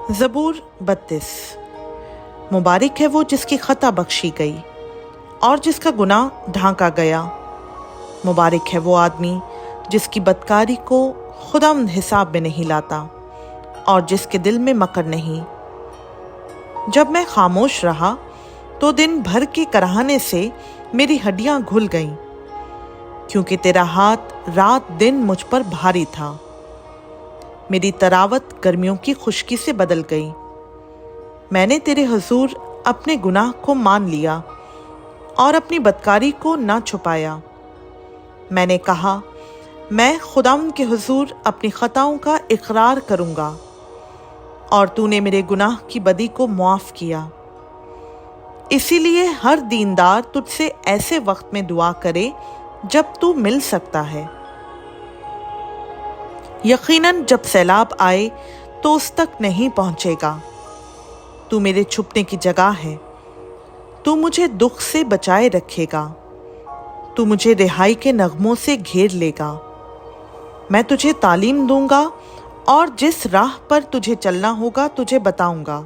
زبور 32۔ مبارک ہے وہ جس کی خطا بخشی گئی اور جس کا گناہ ڈھانکا گیا۔ مبارک ہے وہ آدمی جس کی بدکاری کو خداوند حساب میں نہیں لاتا اور جس کے دل میں مکر نہیں۔ جب میں خاموش رہا تو دن بھر کے کراہنے سے میری ہڈیاں گھل گئیں، کیونکہ تیرا ہاتھ رات دن مجھ پر بھاری تھا۔ میری تراوت گرمیوں کی خشکی سے بدل گئی۔ میں نے تیرے حضور اپنے گناہ کو مان لیا اور اپنی بدکاری کو نہ چھپایا۔ میں نے کہا، میں خداوند کے حضور اپنی خطاؤں کا اقرار کروں گا، اور تو نے میرے گناہ کی بدی کو معاف کیا۔ اسی لیے ہر دیندار تجھ سے ایسے وقت میں دعا کرے جب تو مل سکتا ہے۔ یقیناً جب سیلاب آئے تو اس تک نہیں پہنچے گا۔ تو میرے چھپنے کی جگہ ہے، تو مجھے دکھ سے بچائے رکھے گا۔ تو مجھے رہائی کے نغموں سے گھیر لے گا۔ میں تجھے تعلیم دوں گا اور جس راہ پر تجھے چلنا ہوگا تجھے بتاؤں گا۔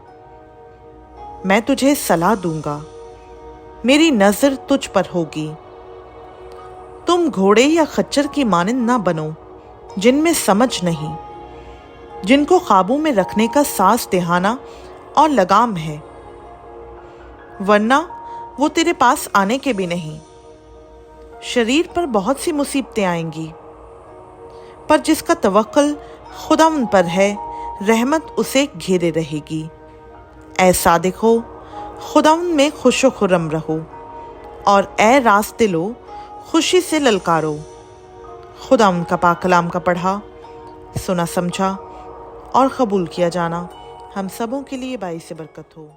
میں تجھے صلاح دوں گا، میری نظر تجھ پر ہوگی۔ تم گھوڑے یا خچر کی مانند نہ بنو جن میں سمجھ نہیں، جن کو قابو میں رکھنے کا ساز دہانہ اور لگام ہے، ورنہ وہ تیرے پاس آنے کے بھی نہیں۔ شریر پر بہت سی مصیبتیں آئیں گی، پر جس کا توکل خداوند پر ہے رحمت اسے گھیرے رہے گی۔ اے صادق ہو، خداوند میں خوش و خرم رہو، اور اے راست دلو خوشی سے للکارو۔ خداوند کا پاک کلام کا پڑھا، سنا، سمجھا اور قبول کیا جانا ہم سبوں کے لیے باعث برکت ہو۔